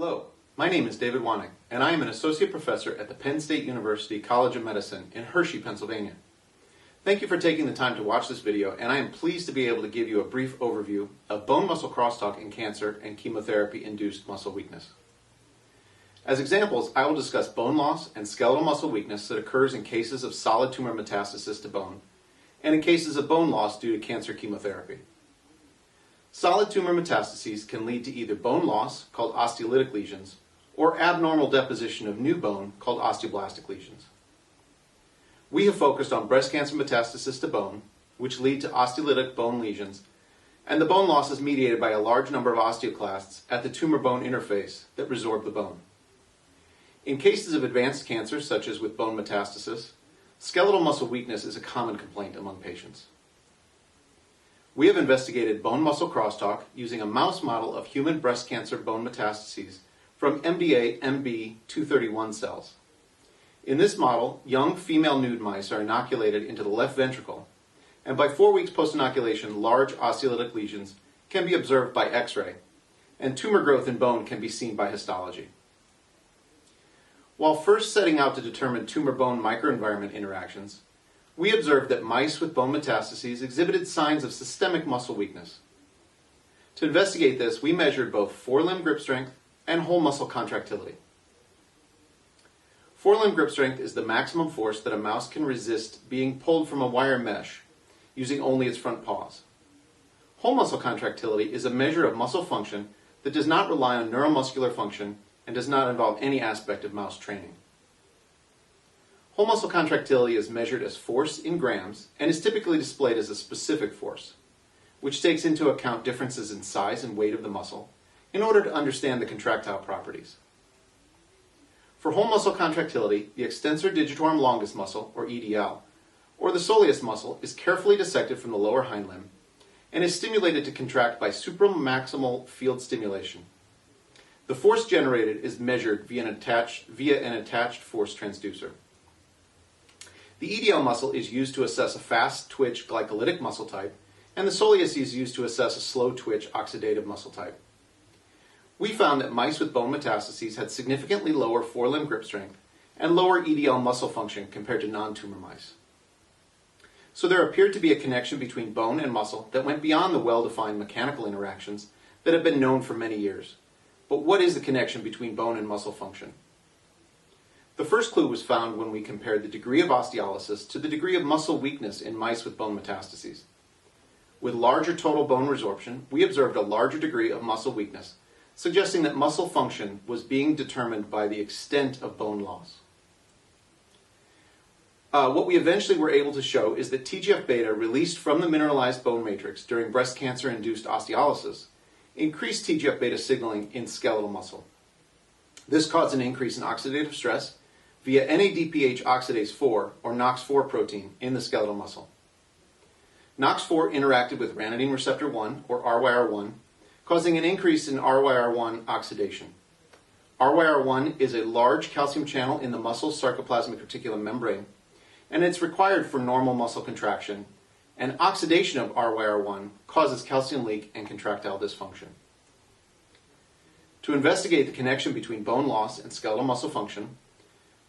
Hello, my name is David Waning, and I am an associate professor at the Penn State University College of Medicine in Hershey, Pennsylvania. Thank you for taking the time to watch this video, and I am pleased to be able to give you a brief overview of bone muscle crosstalk in cancer and chemotherapy-induced muscle weakness. As examples, I will discuss bone loss and skeletal muscle weakness that occurs in cases of solid tumor metastasis to bone, and in cases of bone loss due to cancer chemotherapy. Solid tumor metastases can lead to either bone loss, called osteolytic lesions, or abnormal deposition of new bone, called osteoblastic lesions. We have focused on breast cancer metastasis to bone, which lead to osteolytic bone lesions, and the bone loss is mediated by a large number of osteoclasts at the tumor-bone interface that resorb the bone. In cases of advanced cancer, such as with bone metastasis, skeletal muscle weakness is a common complaint among patients. We have investigated bone muscle crosstalk using a mouse model of human breast cancer bone metastases from MDA MB-231 cells. In this model, young female nude mice are inoculated into the left ventricle, and by 4 weeks post-inoculation, large osteolytic lesions can be observed by X-ray, and tumor growth in bone can be seen by histology. While first setting out to determine tumor-bone microenvironment interactions, we observed that mice with bone metastases exhibited signs of systemic muscle weakness. To investigate this, we measured both forelimb grip strength and whole muscle contractility. Forelimb grip strength is the maximum force that a mouse can resist being pulled from a wire mesh using only its front paws. Whole muscle contractility is a measure of muscle function that does not rely on neuromuscular function and does not involve any aspect of mouse training. Whole muscle contractility is measured as force in grams and is typically displayed as a specific force, which takes into account differences in size and weight of the muscle in order to understand the contractile properties. For whole muscle contractility, the extensor digitorum longus muscle, or EDL, or the soleus muscle is carefully dissected from the lower hind limb and is stimulated to contract by supramaximal field stimulation. The force generated is measured via an attached force transducer. The EDL muscle is used to assess a fast-twitch glycolytic muscle type, and the soleus is used to assess a slow-twitch oxidative muscle type. We found that mice with bone metastases had significantly lower forelimb grip strength and lower EDL muscle function compared to non-tumor mice. So there appeared to be a connection between bone and muscle that went beyond the well-defined mechanical interactions that have been known for many years. But what is the connection between bone and muscle function? The first clue was found when we compared the degree of osteolysis to the degree of muscle weakness in mice with bone metastases. With larger total bone resorption, we observed a larger degree of muscle weakness, suggesting that muscle function was being determined by the extent of bone loss. What we eventually were able to show is that TGF-beta released from the mineralized bone matrix during breast cancer-induced osteolysis increased TGF-beta signaling in skeletal muscle. This caused an increase in oxidative stress via NADPH oxidase 4, or NOX4 protein, in the skeletal muscle. NOX4 interacted with ranitidine receptor 1, or RYR1, causing an increase in RYR1 oxidation. RYR1 is a large calcium channel in the muscle's sarcoplasmic reticulum membrane, and it's required for normal muscle contraction, and oxidation of RYR1 causes calcium leak and contractile dysfunction. To investigate the connection between bone loss and skeletal muscle function,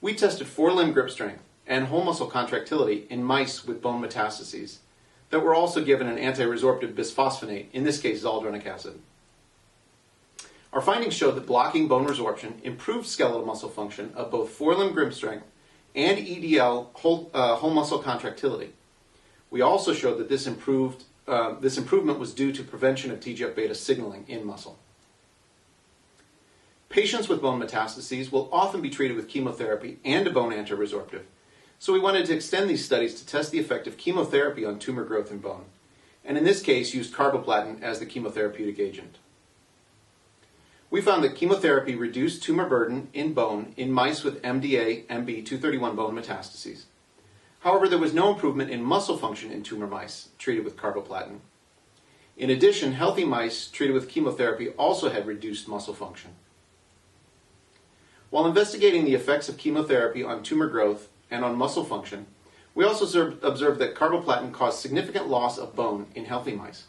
we tested forelimb grip strength and whole muscle contractility in mice with bone metastases that were also given an anti-resorptive bisphosphonate, in this case zoledronic acid. Our findings showed that blocking bone resorption improved skeletal muscle function of both forelimb grip strength and EDL whole muscle contractility. We also showed that this improvement was due to prevention of TGF-beta signaling in muscle. Patients with bone metastases will often be treated with chemotherapy and a bone anti-resorptive, so we wanted to extend these studies to test the effect of chemotherapy on tumor growth in bone, and in this case used carboplatin as the chemotherapeutic agent. We found that chemotherapy reduced tumor burden in bone in mice with MDA MB-231 bone metastases. However, there was no improvement in muscle function in tumor mice treated with carboplatin. In addition, healthy mice treated with chemotherapy also had reduced muscle function. While investigating the effects of chemotherapy on tumor growth and on muscle function, we also observed that carboplatin caused significant loss of bone in healthy mice.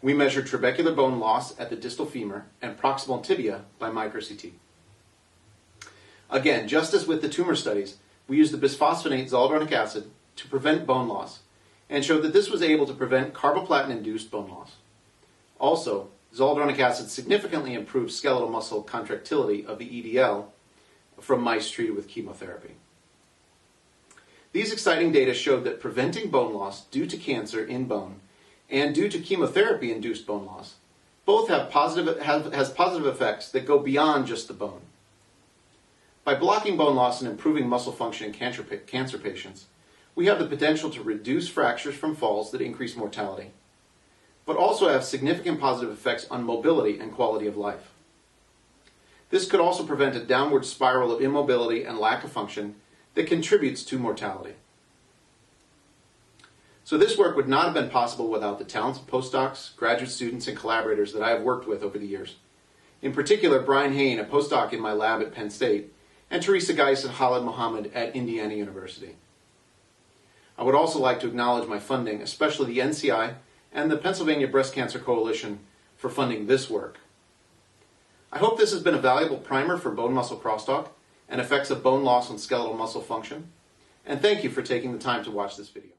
We measured trabecular bone loss at the distal femur and proximal tibia by micro-CT. Again, just as with the tumor studies, we used the bisphosphonate zoledronic acid to prevent bone loss and showed that this was able to prevent carboplatin-induced bone loss. Also, zoledronic acid significantly improved skeletal muscle contractility of the EDL from mice treated with chemotherapy. These exciting data showed that preventing bone loss due to cancer in bone and due to chemotherapy-induced bone loss both has positive effects that go beyond just the bone. By blocking bone loss and improving muscle function in cancer patients, we have the potential to reduce fractures from falls that increase mortality, but also have significant positive effects on mobility and quality of life. This could also prevent a downward spiral of immobility and lack of function that contributes to mortality. So this work would not have been possible without the talented postdocs, graduate students, and collaborators that I have worked with over the years. In particular, Brian Hain, a postdoc in my lab at Penn State, and Teresa Geis and Khalid Mohammed at Indiana University. I would also like to acknowledge my funding, especially the NCI and the Pennsylvania Breast Cancer Coalition, for funding this work. I hope this has been a valuable primer for bone muscle crosstalk and effects of bone loss on skeletal muscle function, and thank you for taking the time to watch this video.